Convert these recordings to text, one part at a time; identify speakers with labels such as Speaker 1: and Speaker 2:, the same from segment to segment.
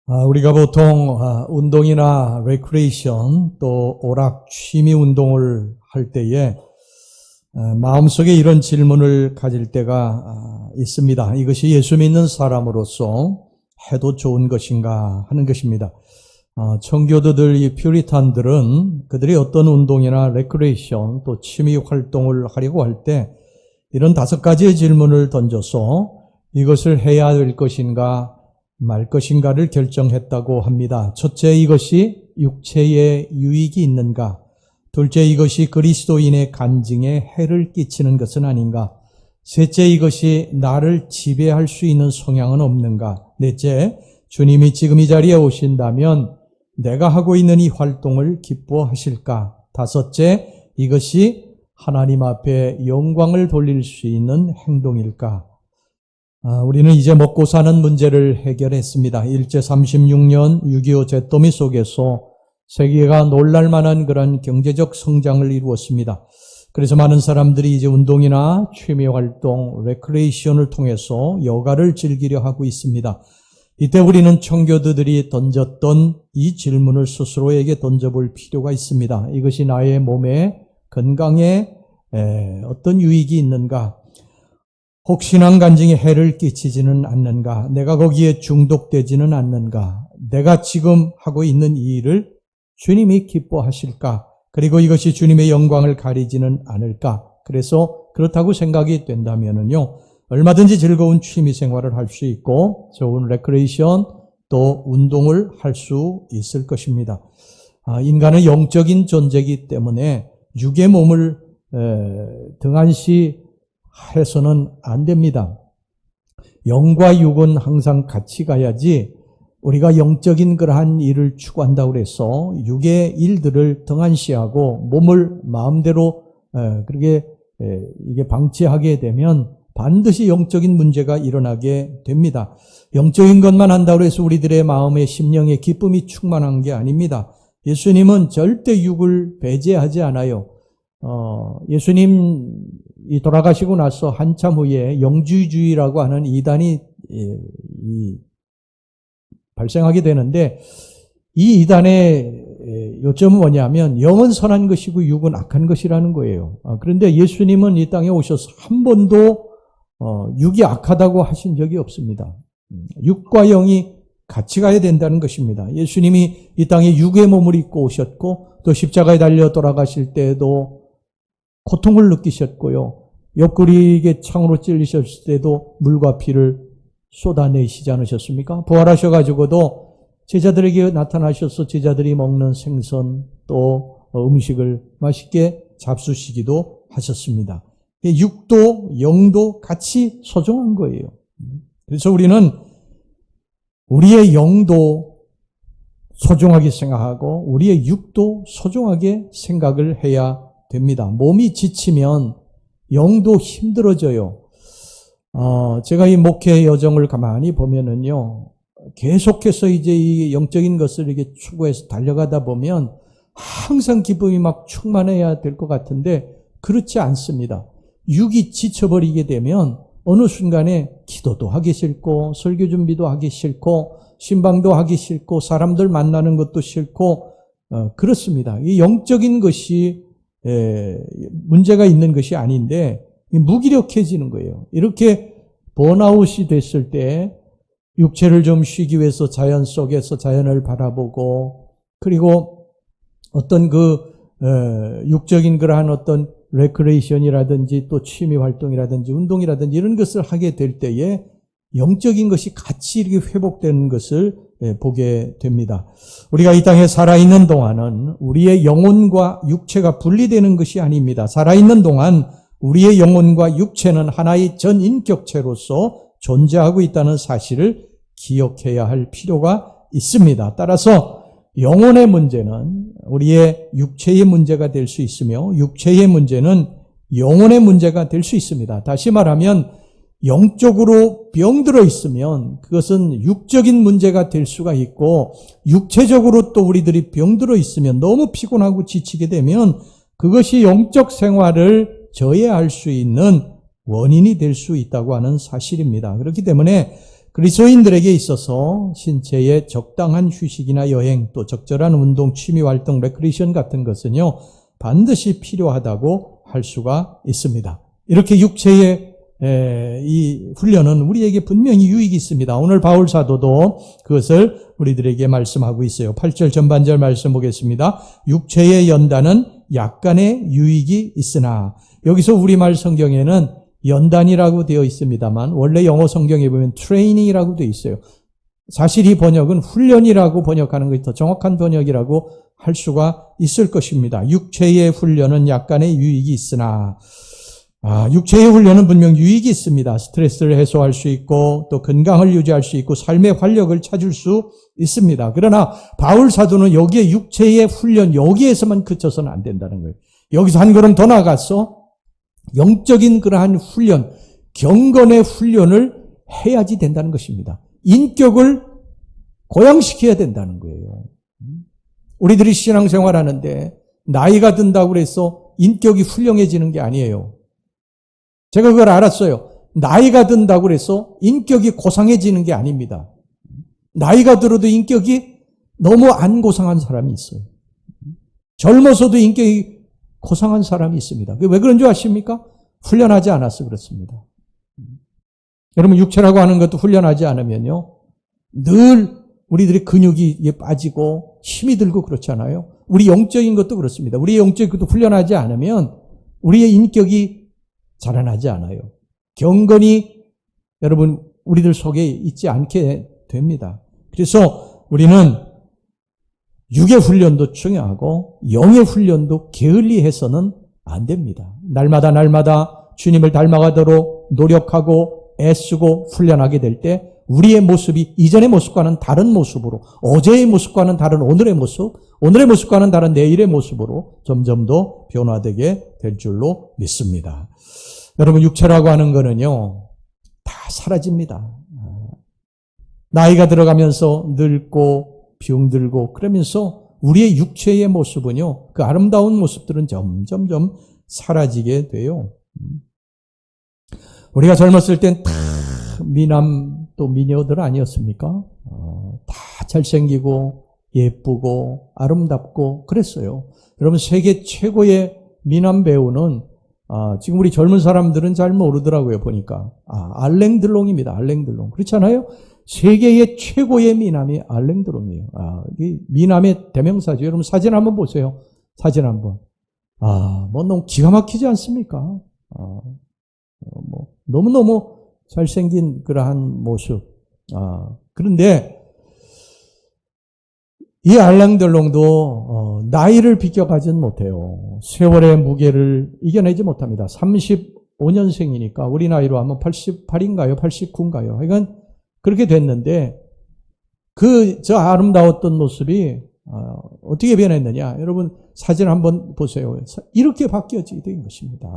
Speaker 1: 우리가 보통 운동이나 레크레이션 또 오락 취미 운동을 할 때에 마음속에 이런 질문을 가질 때가 있습니다. 이것이 예수 믿는 사람으로서 해도 좋은 것인가 하는 것입니다. 청교도들, 이 퓨리탄들은 그들이 어떤 운동이나 레크레이션 또 취미 활동을 하려고 할 때 이런 5가지의 질문을 던져서 이것을 해야 될 것인가 말 것인가를 결정했다고 합니다. 첫째, 이것이 육체에 유익이 있는가? 둘째, 이것이 그리스도인의 간증에 해를 끼치는 것은 아닌가? 셋째, 이것이 나를 지배할 수 있는 성향은 없는가? 넷째, 주님이 지금 이 자리에 오신다면 내가 하고 있는 이 활동을 기뻐하실까? 다섯째, 이것이 하나님 앞에 영광을 돌릴 수 있는 행동일까? 우리는 이제 먹고 사는 문제를 해결했습니다. 일제 36년 6.25 잿더미 속에서 세계가 놀랄만한 그런 경제적 성장을 이루었습니다. 그래서 많은 사람들이 이제 운동이나 취미활동, 레크레이션을 통해서 여가를 즐기려 하고 있습니다. 이때 우리는 청교도들이 던졌던 이 질문을 스스로에게 던져볼 필요가 있습니다. 이것이 나의 몸에 건강에 어떤 유익이 있는가? 혹신앙 간증에 해를 끼치지는 않는가? 내가 거기에 중독되지는 않는가? 내가 지금 하고 있는 이 일을 주님이 기뻐하실까? 그리고 이것이 주님의 영광을 가리지는 않을까? 그래서 그렇다고 생각이 된다면요, 얼마든지 즐거운 취미 생활을 할 수 있고 좋은 레크레이션 또 운동을 할 수 있을 것입니다. 인간은 영적인 존재이기 때문에 육의 몸을 등한시 해서는 안 됩니다. 영과 육은 항상 같이 가야지 우리가 영적인 그러한 일을 추구한다고 해서 육의 일들을 등한시하고 몸을 마음대로 그렇게 이게 방치하게 되면 반드시 영적인 문제가 일어나게 됩니다. 영적인 것만 한다고 해서 우리들의 마음의 심령의 기쁨이 충만한 게 아닙니다. 예수님은 절대 육을 배제하지 않아요. 예수님이 돌아가시고 나서 한참 후에 영주주의라고 하는 이단이 발생하게 되는데, 이 이단의 요점은 뭐냐면 영은 선한 것이고 육은 악한 것이라는 거예요. 그런데 예수님은 이 땅에 오셔서 한 번도 육이 악하다고 하신 적이 없습니다. 육과 영이 같이 가야 된다는 것입니다. 예수님이 이 땅에 육의 몸을 입고 오셨고 또 십자가에 달려 돌아가실 때에도 고통을 느끼셨고요. 옆구리에 창으로 찔리셨을 때도 물과 피를 쏟아내시지 않으셨습니까? 부활하셔가지고도 제자들에게 나타나셔서 제자들이 먹는 생선 또 음식을 맛있게 잡수시기도 하셨습니다. 육도 영도 같이 소중한 거예요. 그래서 우리는 우리의 영도 소중하게 생각하고 우리의 육도 소중하게 생각을 해야 됩니다. 몸이 지치면 영도 힘들어져요. 제가 이 목회 여정을 가만히 보면은요, 계속해서 이제 이 영적인 것을 이렇게 추구해서 달려가다 보면 항상 기쁨이 막 충만해야 될 것 같은데 그렇지 않습니다. 육이 지쳐버리게 되면 어느 순간에 기도도 하기 싫고 설교 준비도 하기 싫고 신방도 하기 싫고 사람들 만나는 것도 싫고 그렇습니다. 이 영적인 것이 문제가 있는 것이 아닌데 무기력해지는 거예요. 이렇게 번아웃이 됐을 때 육체를 좀 쉬기 위해서 자연 속에서 자연을 바라보고 그리고 어떤 육적인 그러한 어떤 레크레이션이라든지 또 취미 활동이라든지 운동이라든지 이런 것을 하게 될 때에 영적인 것이 같이 이렇게 회복되는 것을 보게 됩니다. 우리가 이 땅에 살아있는 동안은 우리의 영혼과 육체가 분리되는 것이 아닙니다. 살아있는 동안 우리의 영혼과 육체는 하나의 전인격체로서 존재하고 있다는 사실을 기억해야 할 필요가 있습니다. 따라서 영혼의 문제는 우리의 육체의 문제가 될 수 있으며 육체의 문제는 영혼의 문제가 될 수 있습니다. 다시 말하면 영적으로 병들어 있으면 그것은 육적인 문제가 될 수가 있고 육체적으로 또 우리들이 병들어 있으면 너무 피곤하고 지치게 되면 그것이 영적 생활을 저해할 수 있는 원인이 될 수 있다고 하는 사실입니다. 그렇기 때문에 그리스도인들에게 있어서 신체의 적당한 휴식이나 여행, 또 적절한 운동, 취미 활동, 레크리에이션 같은 것은요, 반드시 필요하다고 할 수가 있습니다. 이렇게 육체의 이 훈련은 우리에게 분명히 유익이 있습니다. 오늘 바울 사도도 그것을 우리들에게 말씀하고 있어요. 8절 전반절 말씀 보겠습니다. 육체의 연단은 약간의 유익이 있으나, 여기서 우리말 성경에는 연단이라고 되어 있습니다만 원래 영어 성경에 보면 트레이닝이라고 되어 있어요. 사실 이 번역은 훈련이라고 번역하는 것이 더 정확한 번역이라고 할 수가 있을 것입니다. 육체의 훈련은 약간의 유익이 있으나, 육체의 훈련은 분명 유익이 있습니다. 스트레스를 해소할 수 있고 또 건강을 유지할 수 있고 삶의 활력을 찾을 수 있습니다. 그러나 바울 사도는 여기에 육체의 훈련, 여기에서만 그쳐서는 안 된다는 거예요. 여기서 한 걸음 더 나아가서 영적인 그러한 훈련, 경건의 훈련을 해야지 된다는 것입니다. 인격을 고양시켜야 된다는 거예요. 우리들이 신앙생활 하는데 나이가 든다고 해서 인격이 훌륭해지는 게 아니에요. 제가 그걸 알았어요. 나이가 든다고 해서 인격이 고상해지는 게 아닙니다. 나이가 들어도 인격이 너무 안 고상한 사람이 있어요. 젊어서도 인격이 고상한 사람이 있습니다. 왜 그런 줄 아십니까? 훈련하지 않아서 그렇습니다. 여러분, 육체라고 하는 것도 훈련하지 않으면요, 늘 우리들의 근육이 빠지고 힘이 들고 그렇잖아요. 우리 영적인 것도 그렇습니다. 우리의 영적인 것도 훈련하지 않으면 우리의 인격이 자라나지 않아요. 경건이 여러분 우리들 속에 있지 않게 됩니다. 그래서 우리는 육의 훈련도 중요하고 영의 훈련도 게을리해서는 안 됩니다. 날마다 주님을 닮아가도록 노력하고 애쓰고 훈련하게 될 때 우리의 모습이 이전의 모습과는 다른 모습으로, 어제의 모습과는 다른 오늘의 모습, 오늘의 모습과는 다른 내일의 모습으로 점점 더 변화되게 될 줄로 믿습니다. 여러분, 육체라고 하는 거는요, 다 사라집니다. 나이가 들어가면서 늙고 병들고 그러면서 우리의 육체의 모습은요, 그 아름다운 모습들은 점점점 사라지게 돼요. 우리가 젊었을 땐 다 미남 또 미녀들 아니었습니까? 다 잘생기고 예쁘고 아름답고 그랬어요. 여러분, 세계 최고의 미남 배우는 지금 우리 젊은 사람들은 잘 모르더라고요, 보니까. 알랭 들롱입니다. 알랭 들롱. 그렇잖아요? 세계의 최고의 미남이 알랭 들롱이에요. 이 미남의 대명사죠. 여러분, 사진 한번 보세요. 사진 한번. 뭐 너무 기가 막히지 않습니까? 너무너무 잘생긴 그러한 모습. 그런데 이 알랑들롱도 나이를 비껴가진 못해요. 세월의 무게를 이겨내지 못합니다. 35년생이니까 우리 나이로 하면 88인가요? 89인가요? 이건 그렇게 됐는데 저 아름다웠던 모습이 어떻게 변했느냐? 여러분 사진 한번 보세요. 이렇게 바뀌어지게 된 것입니다.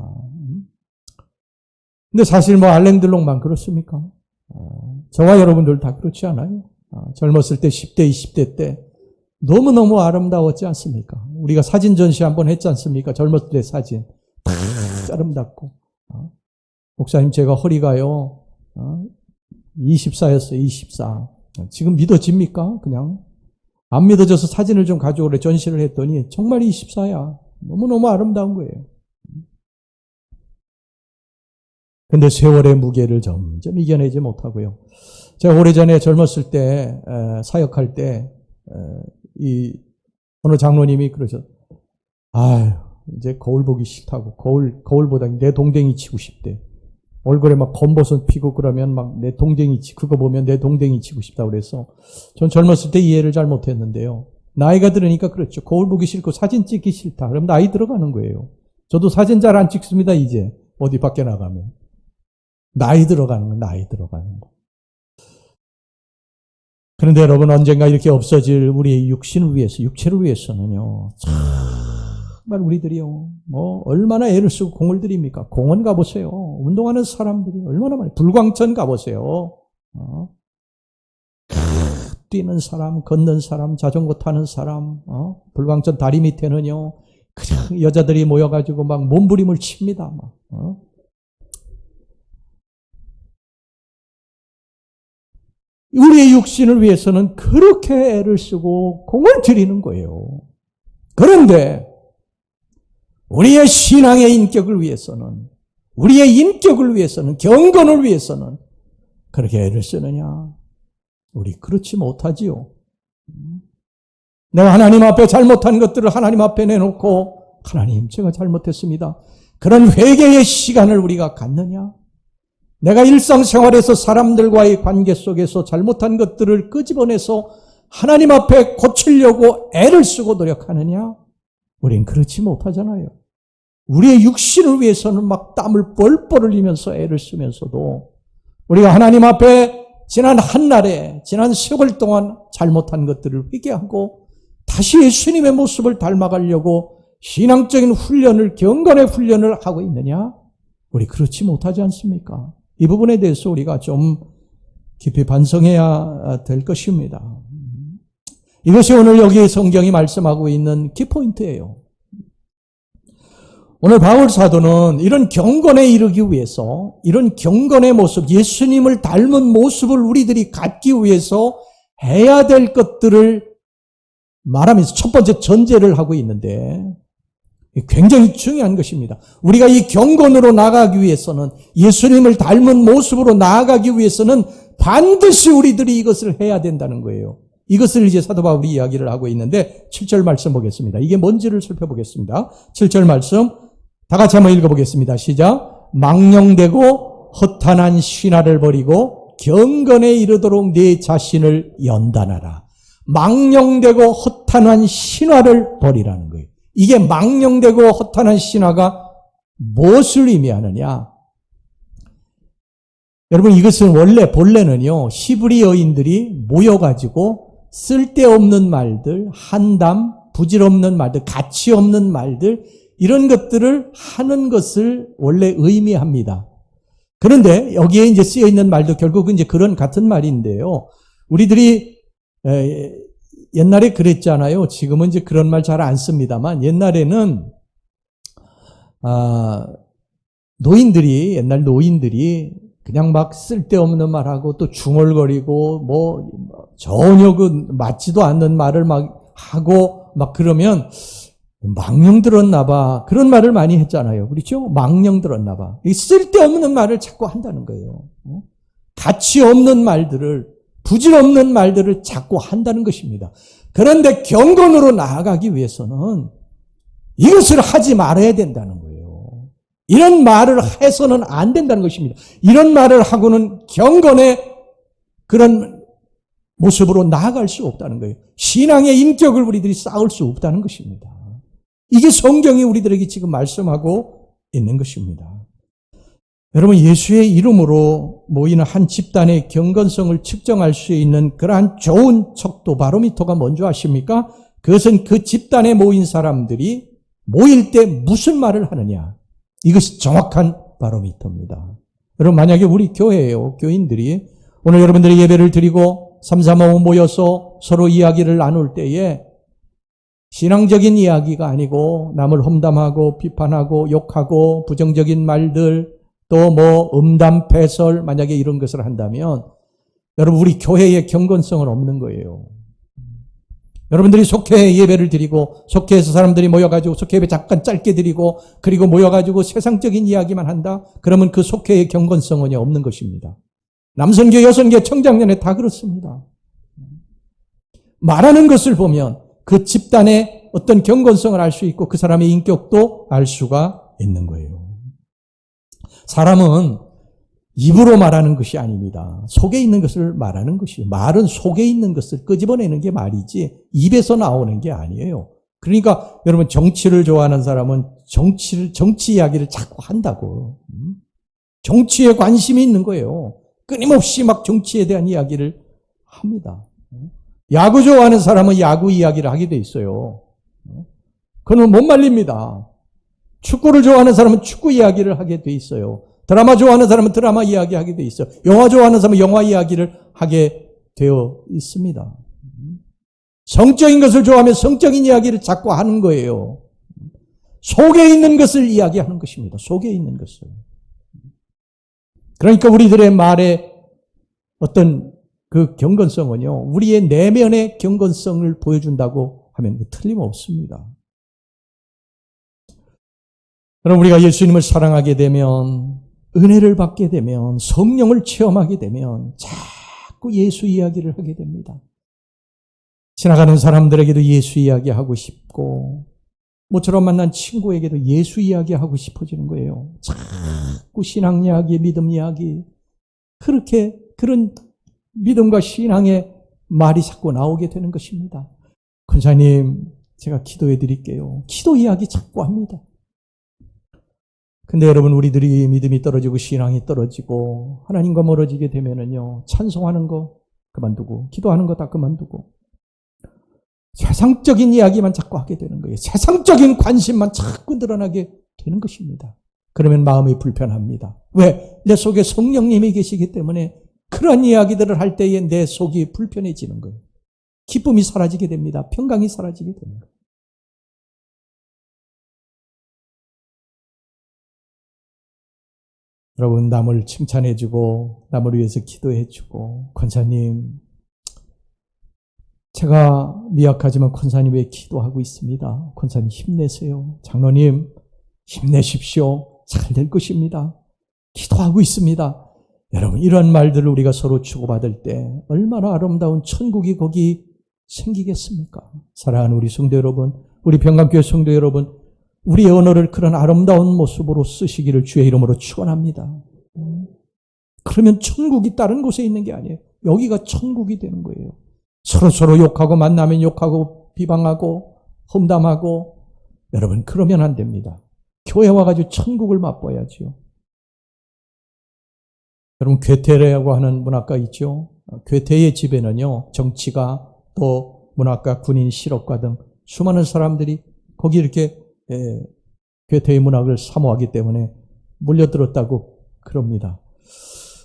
Speaker 1: 근데 사실 알랭들롱만 그렇습니까? 저와 여러분들 다 그렇지 않아요? 젊었을 때 10대, 20대 때 너무너무 아름다웠지 않습니까? 우리가 사진 전시 한번 했지 않습니까? 젊었을 때 사진. 다 아름답고. 목사님, 제가 허리가요, 24였어요, 24. 지금 믿어집니까? 그냥. 안 믿어져서 사진을 좀 가져오래 전시를 했더니 정말 24야. 너무너무 아름다운 거예요. 근데 세월의 무게를 점점 이겨내지 못하고요. 제가 오래전에 젊었을 때, 사역할 때, 어느 장로님이 그러셨어요. 이제 거울 보기 싫다고. 거울보다 내 동댕이 치고 싶대. 얼굴에 막 검버섯 피고 그러면 막 내 동댕이 그거 보면 내 동댕이 치고 싶다고 그래서 전 젊었을 때 이해를 잘 못했는데요. 나이가 들으니까 그렇죠. 거울 보기 싫고 사진 찍기 싫다. 그럼 나이 들어가는 거예요. 저도 사진 잘 안 찍습니다, 이제. 어디 밖에 나가면. 나이 들어가는 거, 나이 들어가는 거. 그런데 여러분, 언젠가 이렇게 없어질 우리의 육신을 위해서, 육체를 위해서는요, 정말 우리들이요, 얼마나 애를 쓰고 공을 들입니까? 공원 가보세요. 운동하는 사람들이 얼마나 많아요. 불광천 가보세요. 뛰는 사람, 걷는 사람, 자전거 타는 사람, 불광천 다리 밑에는요, 그냥 여자들이 모여가지고 막 몸부림을 칩니다. 우리의 육신을 위해서는 그렇게 애를 쓰고 공을 들이는 거예요. 그런데 우리의 신앙의 인격을 위해서는, 우리의 인격을 위해서는, 경건을 위해서는 그렇게 애를 쓰느냐? 우리 그렇지 못하지요. 내가 하나님 앞에 잘못한 것들을 하나님 앞에 내놓고, 하나님 제가 잘못했습니다, 그런 회개의 시간을 우리가 갖느냐? 내가 일상생활에서 사람들과의 관계 속에서 잘못한 것들을 끄집어내서 하나님 앞에 고치려고 애를 쓰고 노력하느냐? 우린 그렇지 못하잖아요. 우리의 육신을 위해서는 막 땀을 뻘뻘 흘리면서 애를 쓰면서도 우리가 하나님 앞에 지난 한날에, 지난 세월 동안 잘못한 것들을 회개하고 다시 예수님의 모습을 닮아가려고 신앙적인 훈련을, 경건의 훈련을 하고 있느냐? 우리 그렇지 못하지 않습니까? 이 부분에 대해서 우리가 좀 깊이 반성해야 될 것입니다. 이것이 오늘 여기 성경이 말씀하고 있는 키포인트예요. 오늘 바울 사도는 이런 경건에 이르기 위해서, 이런 경건의 모습, 예수님을 닮은 모습을 우리들이 갖기 위해서 해야 될 것들을 말하면서 첫 번째 전제를 하고 있는데 굉장히 중요한 것입니다. 우리가 이 경건으로 나아가기 위해서는, 예수님을 닮은 모습으로 나아가기 위해서는 반드시 우리들이 이것을 해야 된다는 거예요. 이것을 이제 사도 바울이 이야기를 하고 있는데 7절 말씀 보겠습니다. 이게 뭔지를 살펴보겠습니다. 7절 말씀 다 같이 한번 읽어보겠습니다. 시작. 망령되고 허탄한 신화를 버리고 경건에 이르도록 네 자신을 연단하라. 망령되고 허탄한 신화를 버리라는 거예요. 이게 망령되고 허탄한 신화가 무엇을 의미하느냐? 여러분, 이것은 원래 본래는요, 히브리 여인들이 모여가지고 쓸데없는 말들, 한담, 부질없는 말들, 가치 없는 말들, 이런 것들을 하는 것을 원래 의미합니다. 그런데 여기에 이제 쓰여 있는 말도 결국은 이제 그런 같은 말인데요. 우리들이 옛날에 그랬잖아요. 지금은 이제 그런 말 잘 안 씁니다만, 옛날에는 옛날 노인들이 그냥 막 쓸데없는 말하고 또 중얼거리고 뭐 전혀 맞지도 않는 말을 막 하고 막 그러면 망령 들었나 봐. 그런 말을 많이 했잖아요. 그렇죠? 망령 들었나 봐. 이 쓸데없는 말을 자꾸 한다는 거예요. 가치 없는 말들을, 부질없는 말들을 자꾸 한다는 것입니다. 그런데 경건으로 나아가기 위해서는 이것을 하지 말아야 된다는 거예요. 이런 말을 해서는 안 된다는 것입니다. 이런 말을 하고는 경건의 그런 모습으로 나아갈 수 없다는 거예요. 신앙의 인격을 우리들이 쌓을 수 없다는 것입니다. 이게 성경이 우리들에게 지금 말씀하고 있는 것입니다. 여러분, 예수의 이름으로 모이는 한 집단의 경건성을 측정할 수 있는 그러한 좋은 척도, 바로미터가 뭔지 아십니까? 그것은 그 집단에 모인 사람들이 모일 때 무슨 말을 하느냐. 이것이 정확한 바로미터입니다. 여러분, 만약에 우리 교회예요, 교인들이 오늘 여러분들이 예배를 드리고 삼삼오오 모여서 서로 이야기를 나눌 때에 신앙적인 이야기가 아니고 남을 험담하고 비판하고 욕하고 부정적인 말들, 또 뭐 음담 패설, 만약에 이런 것을 한다면 여러분, 우리 교회의 경건성은 없는 거예요. 여러분들이 속회 예배를 드리고 속회에서 사람들이 모여가지고 속회 예배 잠깐 짧게 드리고 그리고 모여가지고 세상적인 이야기만 한다? 그러면 그 속회의 경건성은 없는 것입니다. 남성교, 여성교, 청장년에 다 그렇습니다. 말하는 것을 보면 그 집단의 어떤 경건성을 알 수 있고 그 사람의 인격도 알 수가 있는 거예요. 사람은 입으로 말하는 것이 아닙니다. 속에 있는 것을 말하는 것이에요. 말은 속에 있는 것을 끄집어내는 게 말이지 입에서 나오는 게 아니에요. 그러니까 여러분, 정치를 좋아하는 사람은 정치 이야기를 자꾸 한다고. 정치에 관심이 있는 거예요. 끊임없이 막 정치에 대한 이야기를 합니다. 야구 좋아하는 사람은 야구 이야기를 하게 돼 있어요. 그건 못 말립니다. 축구를 좋아하는 사람은 축구 이야기를 하게 돼 있어요. 드라마 좋아하는 사람은 드라마 이야기 하게 돼 있어요. 영화 좋아하는 사람은 영화 이야기를 하게 되어 있습니다. 성적인 것을 좋아하면 성적인 이야기를 자꾸 하는 거예요. 속에 있는 것을 이야기하는 것입니다. 속에 있는 것을. 그러니까 우리들의 말에 어떤 그 경건성은요, 우리의 내면의 경건성을 보여준다고 하면 틀림없습니다. 그럼 우리가 예수님을 사랑하게 되면, 은혜를 받게 되면, 성령을 체험하게 되면 자꾸 예수 이야기를 하게 됩니다. 지나가는 사람들에게도 예수 이야기하고 싶고, 모처럼 만난 친구에게도 예수 이야기하고 싶어지는 거예요. 자꾸 신앙 이야기, 믿음 이야기, 그렇게 그런 믿음과 신앙의 말이 자꾸 나오게 되는 것입니다. 권사님, 제가 기도해 드릴게요. 기도 이야기 자꾸 합니다. 근데 여러분, 우리들이 믿음이 떨어지고 신앙이 떨어지고 하나님과 멀어지게 되면은요, 찬송하는 거 그만두고 기도하는 거 다 그만두고 세상적인 이야기만 자꾸 하게 되는 거예요. 세상적인 관심만 자꾸 늘어나게 되는 것입니다. 그러면 마음이 불편합니다. 왜? 내 속에 성령님이 계시기 때문에 그런 이야기들을 할 때에 내 속이 불편해지는 거예요. 기쁨이 사라지게 됩니다. 평강이 사라지게 됩니다. 여러분, 남을 칭찬해주고 남을 위해서 기도해주고, 권사님, 제가 미약하지만 권사님 위해 기도하고 있습니다. 권사님 힘내세요. 장로님 힘내십시오. 잘 될 것입니다. 기도하고 있습니다. 여러분, 이런 말들을 우리가 서로 주고받을 때 얼마나 아름다운 천국이 거기 생기겠습니까? 사랑하는 우리 성도 여러분, 우리 평강교회 성도 여러분, 우리의 언어를 그런 아름다운 모습으로 쓰시기를 주의 이름으로 축원합니다. 그러면 천국이 다른 곳에 있는 게 아니에요. 여기가 천국이 되는 거예요. 서로 욕하고 만나면 욕하고 비방하고 험담하고, 여러분, 그러면 안 됩니다. 교회 와가지고 천국을 맛봐야죠. 여러분, 괴테라고 하는 문학가 있죠. 괴테의 집에는요, 정치가 또 문학가, 군인, 실업가 등 수많은 사람들이 거기 이렇게 괴테의 문학을 사모하기 때문에 몰려들었다고 그럽니다.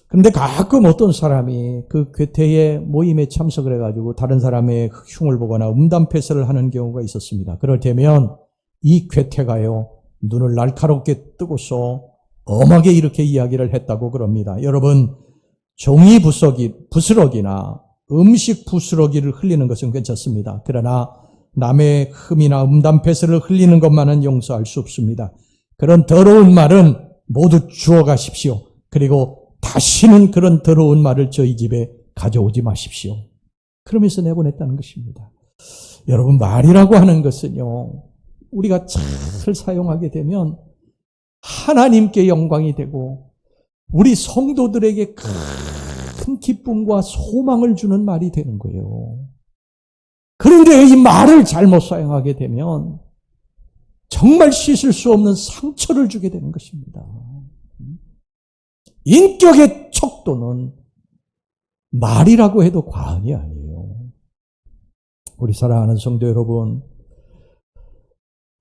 Speaker 1: 그런데 가끔 어떤 사람이 그 괴테의 모임에 참석을 해가지고 다른 사람의 흉을 보거나 음담패설을 하는 경우가 있었습니다. 그럴 때면 이 괴테가요, 눈을 날카롭게 뜨고서 엄하게 이렇게 이야기를 했다고 그럽니다. 여러분, 종이 부스러기나 음식 부스러기를 흘리는 것은 괜찮습니다. 그러나 남의 흠이나 음담패설을 흘리는 것만은 용서할 수 없습니다. 그런 더러운 말은 모두 주워가십시오. 그리고 다시는 그런 더러운 말을 저희 집에 가져오지 마십시오. 그러면서 내보냈다는 것입니다. 여러분, 말이라고 하는 것은요, 우리가 잘 사용하게 되면 하나님께 영광이 되고 우리 성도들에게 큰 기쁨과 소망을 주는 말이 되는 거예요. 그런데 이 말을 잘못 사용하게 되면 정말 씻을 수 없는 상처를 주게 되는 것입니다. 인격의 척도는 말이라고 해도 과언이 아니에요. 우리 사랑하는 성도 여러분,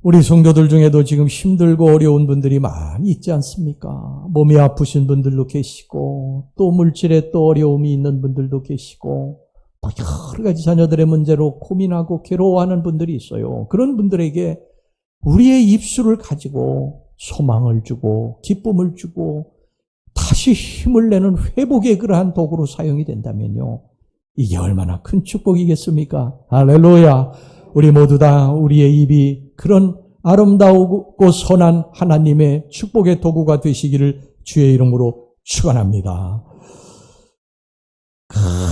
Speaker 1: 우리 성도들 중에도 지금 힘들고 어려운 분들이 많이 있지 않습니까? 몸이 아프신 분들도 계시고, 또 물질에 또 어려움이 있는 분들도 계시고, 여러 가지 자녀들의 문제로 고민하고 괴로워하는 분들이 있어요. 그런 분들에게 우리의 입술을 가지고 소망을 주고 기쁨을 주고 다시 힘을 내는 회복의 그러한 도구로 사용이 된다면요, 이게 얼마나 큰 축복이겠습니까? 할렐루야. 우리 모두 다 우리의 입이 그런 아름다우고 선한 하나님의 축복의 도구가 되시기를 주의 이름으로 축원합니다.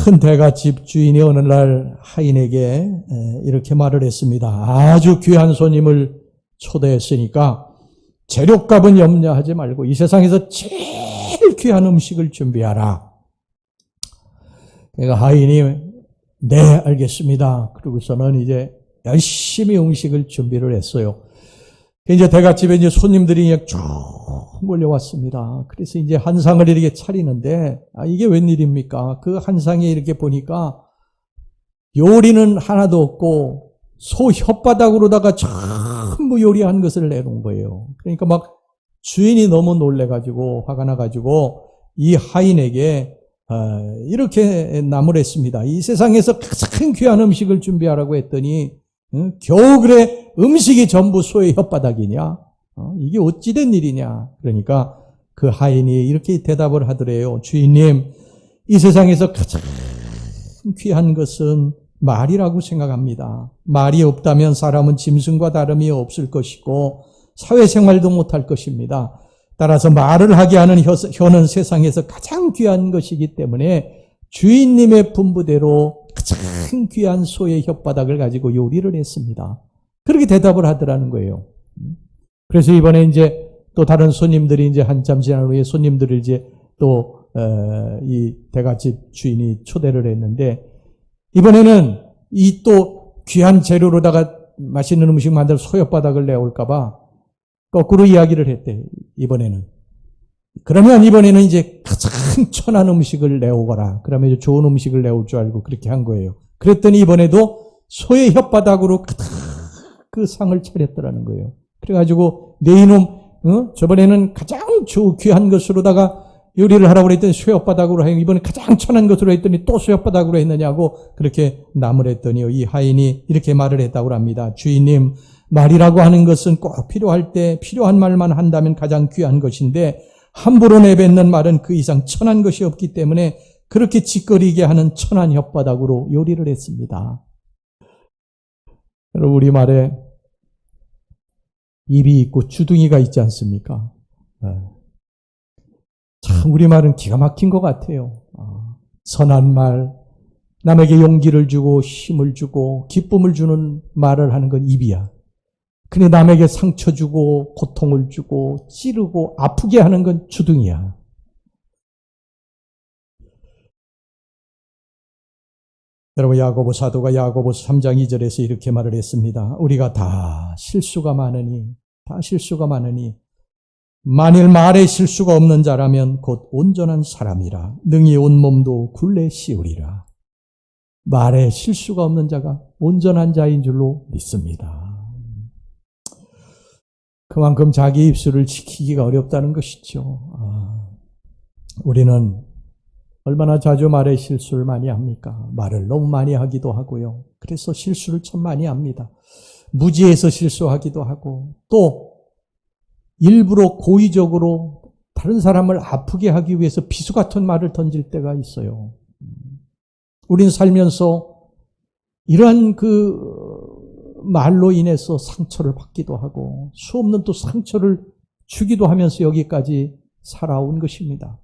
Speaker 1: 큰 대갓집 주인이 어느 날 하인에게 이렇게 말을 했습니다. 아주 귀한 손님을 초대했으니까 재료값은 염려하지 말고 이 세상에서 제일 귀한 음식을 준비하라. 그러니까 하인이 네, 알겠습니다. 그러고서는 이제 열심히 음식을 준비를 했어요. 이제 대갓집에 이제 손님들이 쭉 몰려왔습니다. 그래서 이제 한 상을 이렇게 차리는데, 이게 웬일입니까? 그 한 상에 이렇게 보니까 요리는 하나도 없고 소 혓바닥으로다가 전부 요리한 것을 내놓은 거예요. 그러니까 막 주인이 너무 놀래가지고 화가 나가지고 이 하인에게 이렇게 나무랬습니다. 이 세상에서 가장 귀한 음식을 준비하라고 했더니 겨우 그래 음식이 전부 소의 혓바닥이냐? 이게 어찌된 일이냐? 그러니까 그 하인이 이렇게 대답을 하더래요. 주인님, 이 세상에서 가장 귀한 것은 말이라고 생각합니다. 말이 없다면 사람은 짐승과 다름이 없을 것이고 사회생활도 못할 것입니다. 따라서 말을 하게 하는 혀는 세상에서 가장 귀한 것이기 때문에 주인님의 분부대로 가장 귀한 소의 혓바닥을 가지고 요리를 했습니다. 그렇게 대답을 하더라는 거예요. 그래서 이번에 이제 또 다른 손님들이 이제 한참 지난 후에 손님들을 이제 또 이 대갓집 주인이 초대를 했는데 이번에는 이 또 귀한 재료로다가 맛있는 음식 만들 소혓바닥을 내올까봐 거꾸로 이야기를 했대. 이번에는. 그러면 이번에는 이제 가장 천한 음식을 내오거라. 그러면 이제 좋은 음식을 내올 줄 알고 그렇게 한 거예요. 그랬더니 이번에도 소의 혓바닥으로 그 상을 차렸더라는 거예요. 그래가지고 내 이놈 저번에는 가장 귀한 것으로다가 요리를 하라고 그랬더니 쇠혓바닥으로 하여 이번에 가장 천한 것으로 했더니 또 쇠혓바닥으로 했느냐고 그렇게 나무랬더니요. 이 하인이 이렇게 말을 했다고 합니다. 주인님, 말이라고 하는 것은 꼭 필요할 때 필요한 말만 한다면 가장 귀한 것인데 함부로 내뱉는 말은 그 이상 천한 것이 없기 때문에 그렇게 짓거리게 하는 천한 혓바닥으로 요리를 했습니다. 여러분 우리말에 입이 있고 주둥이가 있지 않습니까? 참 우리말은 기가 막힌 것 같아요. 선한 말, 남에게 용기를 주고 힘을 주고 기쁨을 주는 말을 하는 건 입이야. 근데 남에게 상처 주고 고통을 주고 찌르고 아프게 하는 건 주둥이야. 여러분 야고보 사도가 야고보서 3장 2절에서 이렇게 말을 했습니다. 우리가 다 실수가 많으니 만일 말에 실수가 없는 자라면 곧 온전한 사람이라 능히 온몸도 굴레 씌우리라. 말에 실수가 없는 자가 온전한 자인 줄로 믿습니다. 그만큼 자기 입술을 지키기가 어렵다는 것이죠. 우리는 얼마나 자주 말에 실수를 많이 합니까? 말을 너무 많이 하기도 하고요. 그래서 실수를 참 많이 합니다. 무지해서 실수하기도 하고 또 일부러 고의적으로 다른 사람을 아프게 하기 위해서 비수 같은 말을 던질 때가 있어요. 우리는 살면서 이러한 말로 인해서 상처를 받기도 하고 수없는 또 상처를 주기도 하면서 여기까지 살아온 것입니다.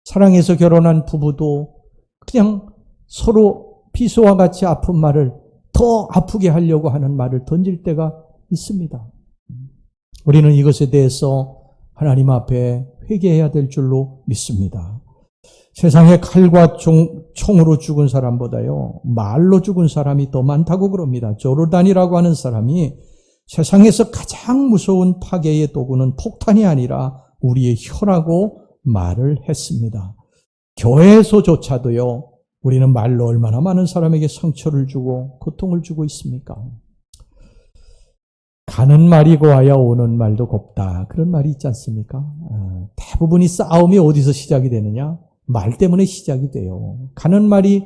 Speaker 1: 사랑해서 결혼한 부부도 그냥 서로 비수와 같이 아픈 말을 더 아프게 하려고 하는 말을 던질 때가 있습니다. 우리는 이것에 대해서 하나님 앞에 회개해야 될 줄로 믿습니다. 세상에 칼과 총으로 죽은 사람보다요, 말로 죽은 사람이 더 많다고 그럽니다. 조르단이라고 하는 사람이 세상에서 가장 무서운 파괴의 도구는 폭탄이 아니라 우리의 혀라고 말을 했습니다. 교회에서조차도요, 우리는 말로 얼마나 많은 사람에게 상처를 주고 고통을 주고 있습니까? 가는 말이 고하여 오는 말도 곱다. 그런 말이 있지 않습니까? 대부분이 싸움이 어디서 시작이 되느냐? 말 때문에 시작이 돼요. 가는 말이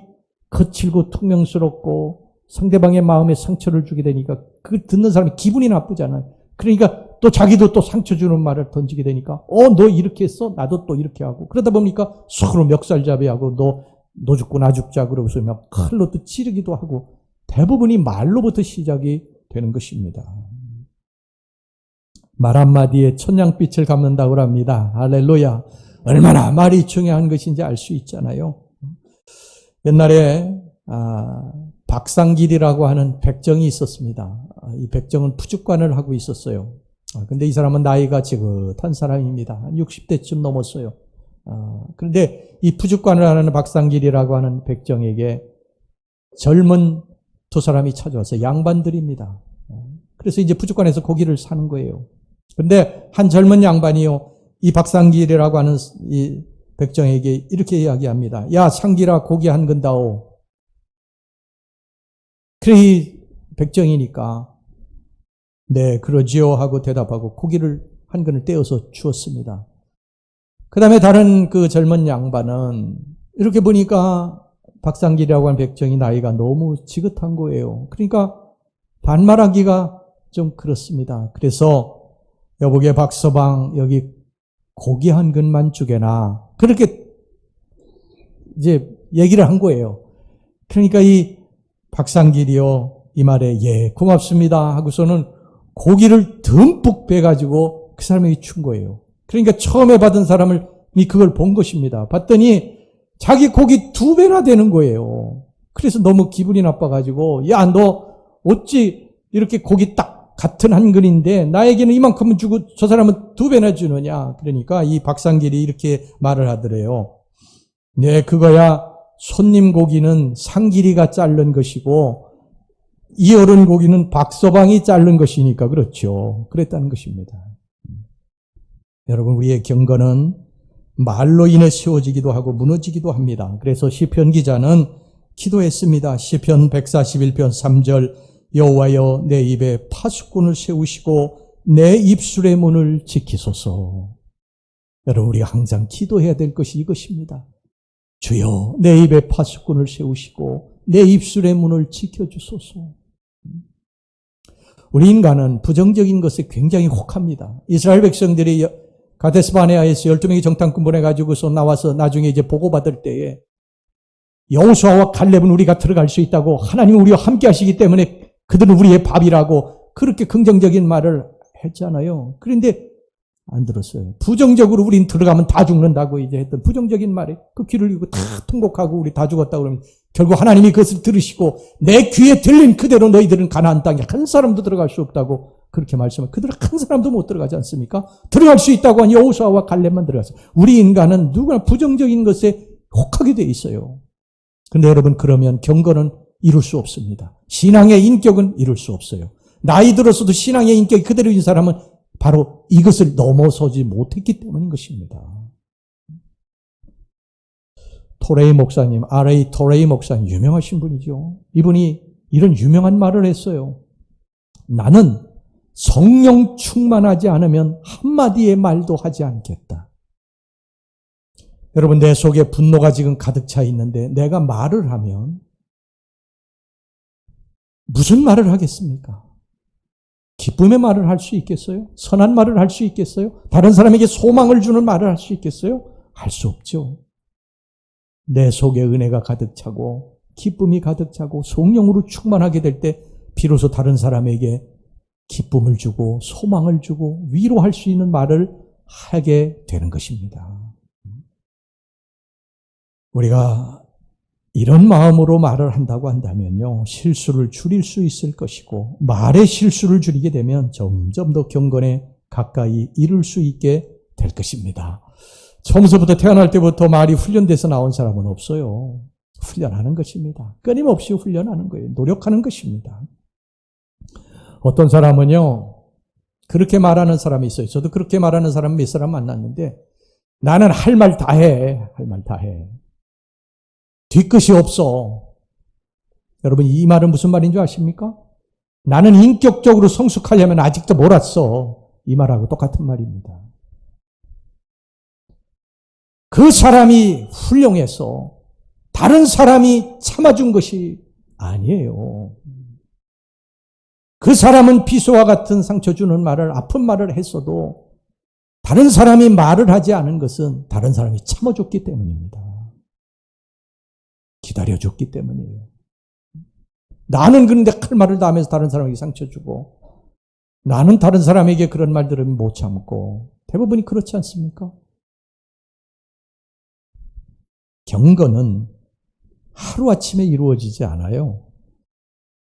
Speaker 1: 거칠고 퉁명스럽고 상대방의 마음에 상처를 주게 되니까 그 듣는 사람이 기분이 나쁘잖아요. 그러니까 또 자기도 또 상처 주는 말을 던지게 되니까 너 이렇게 했어? 나도 또 이렇게 하고 그러다 보니까 서로 멱살잡이하고 너 죽고 나 죽자 그러면서 막 칼로 또 찌르기도 하고 대부분이 말로부터 시작이 되는 것입니다. 말 한마디에 천냥빛을 갚는다고 합니다. 할렐루야. 얼마나 말이 중요한 것인지 알 수 있잖아요. 옛날에 박상길이라고 하는 백정이 있었습니다. 이 백정은 푸죽관을 하고 있었어요. 근데 이 사람은 나이가 지긋한 사람입니다. 한 60대쯤 넘었어요. 그런데 이 푸죽관을 하는 박상길이라고 하는 백정에게 젊은 두 사람이 찾아와서 양반들입니다. 그래서 이제 푸죽관에서 고기를 사는 거예요. 그런데 한 젊은 양반이요, 이 박상길이라고 하는 이 백정에게 이렇게 이야기합니다. 야, 상길아, 고기 한 근다오. 그래, 이 백정이니까 네, 그러지요 하고 대답하고 고기를 한 근을 떼어서 주었습니다. 그 다음에 다른 그 젊은 양반은 이렇게 보니까 박상길이라고 하는 백정이 나이가 너무 지긋한 거예요. 그러니까 반말하기가 좀 그렇습니다. 그래서 여보게 박서방 여기 고기 한 근만 주게나 그렇게 이제 얘기를 한 거예요. 그러니까 이 박상길이요, 이 말에 예, 고맙습니다 하고서는 고기를 듬뿍 빼가지고 그 사람에게 준 거예요. 그러니까 처음에 받은 사람이 그걸 본 것입니다. 봤더니 자기 고기 2배나 되는 거예요. 그래서 너무 기분이 나빠가지고 야, 너 어찌 이렇게 고기 딱 같은 한 근인데 나에게는 이만큼은 주고 저 사람은 2배나 주느냐. 그러니까 이 박상길이 이렇게 말을 하더래요. 네, 그거야 손님 고기는 상길이가 자른 것이고 이 어른 고기는 박서방이 자른 것이니까 그렇죠. 그랬다는 것입니다. 여러분, 우리의 경건은 말로 인해 세워지기도 하고 무너지기도 합니다. 그래서 시편 기자는 기도했습니다. 시편 141편 3절 여호와여 내 입에 파수꾼을 세우시고 내 입술의 문을 지키소서. 여러분, 우리가 항상 기도해야 될 것이 이것입니다. 주여 내 입에 파수꾼을 세우시고 내 입술의 문을 지켜주소서. 우리 인간은 부정적인 것에 굉장히 혹합니다. 이스라엘 백성들이 가데스바네아에서 12명이 정탐꾼 보내가지고서 나와서 나중에 이제 보고받을 때에 여호수아와 갈렙은 우리가 들어갈 수 있다고, 하나님은 우리와 함께 하시기 때문에 그들은 우리의 밥이라고 그렇게 긍정적인 말을 했잖아요. 그런데 안 들었어요. 부정적으로 우린 들어가면 다 죽는다고 이제 했던 부정적인 말에 그 귀를 잃고 다 통곡하고 우리 다 죽었다고 그러면 결국 하나님이 그것을 들으시고 내 귀에 들린 그대로 너희들은 가나안 땅에 한 사람도 들어갈 수 없다고 그렇게 말씀을, 그들은 한 사람도 못 들어가지 않습니까? 들어갈 수 있다고 한 여호수아와 갈렙만 들어갔어요. 우리 인간은 누구나 부정적인 것에 혹하게 돼 있어요. 그런데 여러분, 그러면 경건은 이룰 수 없습니다. 신앙의 인격은 이룰 수 없어요. 나이 들어서도 신앙의 인격이 그대로인 사람은 바로 이것을 넘어서지 못했기 때문인 것입니다. 토레이 목사님, R.A. 토레이 목사님, 유명하신 분이죠. 이분이 이런 유명한 말을 했어요. 나는 성령 충만하지 않으면 한마디의 말도 하지 않겠다. 여러분, 내 속에 분노가 지금 가득 차 있는데 내가 말을 하면 무슨 말을 하겠습니까? 기쁨의 말을 할 수 있겠어요? 선한 말을 할 수 있겠어요? 다른 사람에게 소망을 주는 말을 할 수 있겠어요? 할 수 없죠. 내 속에 은혜가 가득 차고 기쁨이 가득 차고 성령으로 충만하게 될 때 비로소 다른 사람에게 기쁨을 주고 소망을 주고 위로할 수 있는 말을 하게 되는 것입니다. 우리가 이런 마음으로 말을 한다고 한다면요, 실수를 줄일 수 있을 것이고, 말의 실수를 줄이게 되면 점점 더 경건에 가까이 이룰 수 있게 될 것입니다. 처음부터 태어날 때부터 말이 훈련돼서 나온 사람은 없어요. 훈련하는 것입니다. 끊임없이 훈련하는 거예요. 노력하는 것입니다. 어떤 사람은요, 그렇게 말하는 사람이 있어요. 저도 그렇게 말하는 사람 몇 사람 만났는데, 나는 할 말 다 해. 할 말 다 해. 뒤끝이 없어. 여러분, 이 말은 무슨 말인 줄 아십니까? 나는 인격적으로 성숙하려면 아직도 멀었어. 이 말하고 똑같은 말입니다. 그 사람이 훌륭해서 다른 사람이 참아준 것이 아니에요. 그 사람은 비수와 같은 상처 주는 말을, 아픈 말을 했어도 다른 사람이 말을 하지 않은 것은 다른 사람이 참아줬기 때문입니다. 기다려줬기 때문이에요. 나는 그런데 할 말을 다 하면서 다른 사람에게 상처 주고, 나는 다른 사람에게 그런 말 들으면 못 참고, 대부분이 그렇지 않습니까? 경건은 하루아침에 이루어지지 않아요.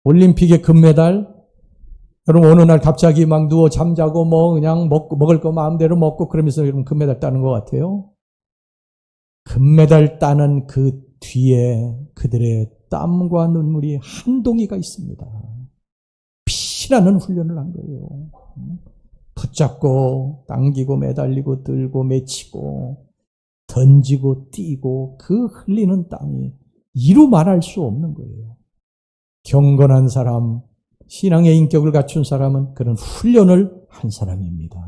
Speaker 1: 올림픽의 금메달, 여러분 어느 날 갑자기 막 누워 잠자고 그냥 먹을 거 마음대로 먹고 그러면서 여러분 금메달 따는 것 같아요. 금메달 따는 그 뒤에 그들의 땀과 눈물이 한 동이가 있습니다. 피나는 훈련을 한 거예요. 붙잡고 당기고 매달리고 들고 맺히고 던지고 뛰고 그 흘리는 땀이 이루 말할 수 없는 거예요. 경건한 사람, 신앙의 인격을 갖춘 사람은 그런 훈련을 한 사람입니다.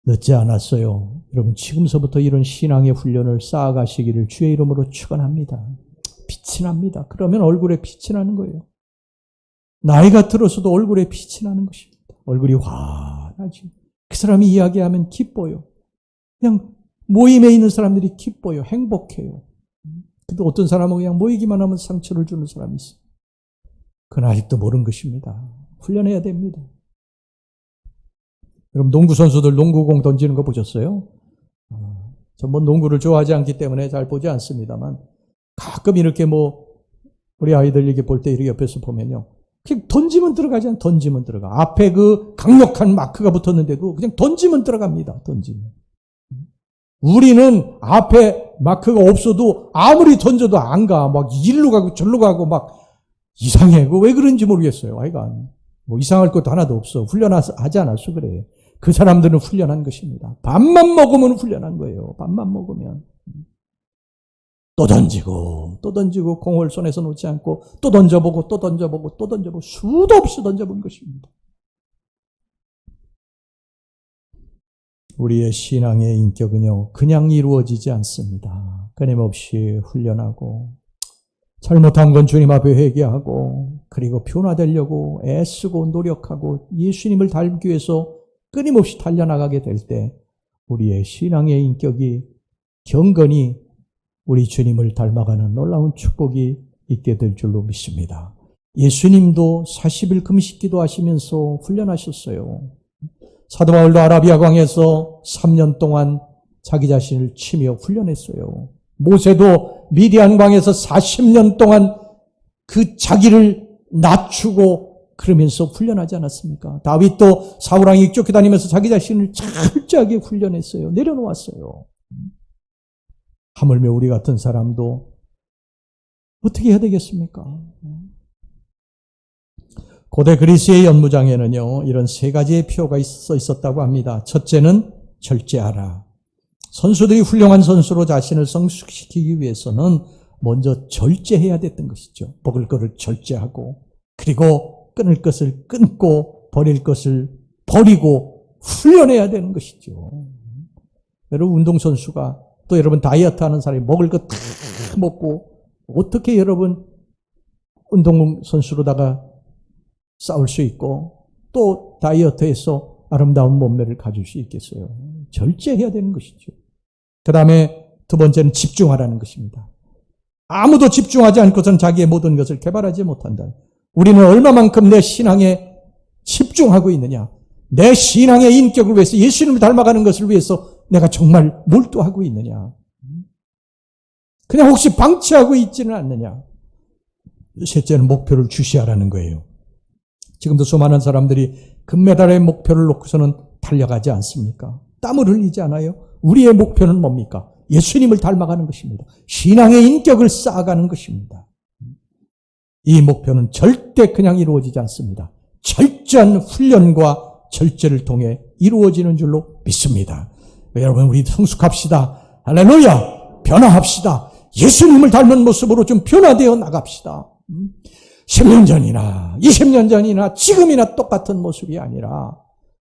Speaker 1: 늦지 않았어요. 여러분, 지금서부터 이런 신앙의 훈련을 쌓아가시기를 주의 이름으로 축원합니다. 빛이 납니다. 그러면 얼굴에 빛이 나는 거예요. 나이가 들어서도 얼굴에 빛이 나는 것입니다. 얼굴이 환하지. 그 사람이 이야기하면 기뻐요. 그냥 모임에 있는 사람들이 기뻐요. 행복해요. 근데 어떤 사람은 그냥 모이기만 하면 상처를 주는 사람이 있어요. 그건 아직도 모르는 것입니다. 훈련해야 됩니다. 여러분 농구 선수들 농구공 던지는 거 보셨어요? 전 뭐 농구를 좋아하지 않기 때문에 잘 보지 않습니다만 가끔 이렇게 우리 아이들 이렇게 볼 때 이렇게 옆에서 보면요. 그냥 던지면 들어가지 던지면 들어가. 앞에 그 강력한 마크가 붙었는데도 그냥 던지면 들어갑니다. 던지면. 우리는 앞에 마크가 없어도 아무리 던져도 안 가. 막 일로 가고 절로 가고 막 이상해. 왜 그런지 모르겠어요. 아이가 이상할 것도 하나도 없어. 훈련하지 않아서 그래. 그 사람들은 훈련한 것입니다. 밥만 먹으면 훈련한 거예요. 밥만 먹으면. 또 던지고 또 던지고 공을 손에서 놓지 않고 또 던져보고 또 던져보고 또 던져보고 수도 없이 던져본 것입니다. 우리의 신앙의 인격은요 그냥 이루어지지 않습니다. 끊임없이 훈련하고 잘못한 건 주님 앞에 회개하고 그리고 변화되려고 애쓰고 노력하고 예수님을 닮기 위해서 끊임없이 달려나가게 될 때 우리의 신앙의 인격이 경건히 우리 주님을 닮아가는 놀라운 축복이 있게 될 줄로 믿습니다. 예수님도 40일 금식기도 하시면서 훈련하셨어요. 사도 바울도 아라비아 광에서 3년 동안 자기 자신을 치며 훈련했어요. 모세도 미디안 광에서 40년 동안 그 자기를 낮추고 그러면서 훈련하지 않았습니까? 다윗도 사울왕이 쫓겨다니면서 자기 자신을 철저하게 훈련했어요. 내려놓았어요. 하물며 우리 같은 사람도 어떻게 해야 되겠습니까? 고대 그리스의 연무장에는요, 이런 세 가지의 표가 써 있었다고 합니다. 첫째는 절제하라. 선수들이 훌륭한 선수로 자신을 성숙시키기 위해서는 먼저 절제해야 됐던 것이죠. 먹을 것을 절제하고, 그리고 끊을 것을 끊고, 버릴 것을 버리고, 훈련해야 되는 것이죠. 여러분, 운동선수가 또 여러분 다이어트 하는 사람이 먹을 거 다 먹고 어떻게 여러분 운동선수로다가 싸울 수 있고 또 다이어트해서 아름다운 몸매를 가질 수 있겠어요. 절제해야 되는 것이죠. 그 다음에 두 번째는 집중하라는 것입니다. 아무도 집중하지 않고선 자기의 모든 것을 개발하지 못한다. 우리는 얼마만큼 내 신앙에 집중하고 있느냐. 내 신앙의 인격을 위해서 예수님을 닮아가는 것을 위해서 내가 정말 몰두하고 있느냐. 그냥 혹시 방치하고 있지는 않느냐. 셋째는 목표를 주시하라는 거예요. 지금도 수많은 사람들이 금메달의 목표를 놓고서는 달려가지 않습니까? 땀을 흘리지 않아요? 우리의 목표는 뭡니까? 예수님을 닮아가는 것입니다. 신앙의 인격을 쌓아가는 것입니다. 이 목표는 절대 그냥 이루어지지 않습니다. 철저한 훈련과 절제를 통해 이루어지는 줄로 믿습니다. 여러분, 우리 성숙합시다. 할렐루야! 변화합시다. 예수님을 닮은 모습으로 좀 변화되어 나갑시다. 10년 전이나 20년 전이나 지금이나 똑같은 모습이 아니라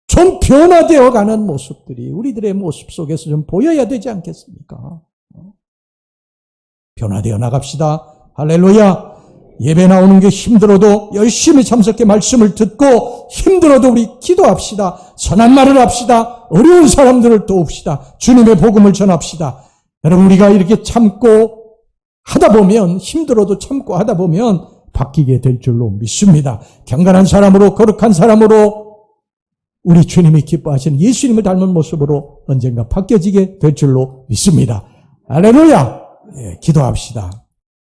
Speaker 1: 좀 변화되어 가는 모습들이 우리들의 모습 속에서 좀 보여야 되지 않겠습니까? 변화되어 나갑시다. 할렐루야! 예배 나오는 게 힘들어도 열심히 참석해 말씀을 듣고 힘들어도 우리 기도합시다. 선한 말을 합시다. 어려운 사람들을 도웁시다. 주님의 복음을 전합시다. 여러분, 우리가 이렇게 참고 하다 보면, 힘들어도 참고 하다 보면 바뀌게 될 줄로 믿습니다. 경건한 사람으로, 거룩한 사람으로 우리 주님이 기뻐하시는 예수님을 닮은 모습으로 언젠가 바뀌어지게 될 줄로 믿습니다. 할렐루야! 기도합시다.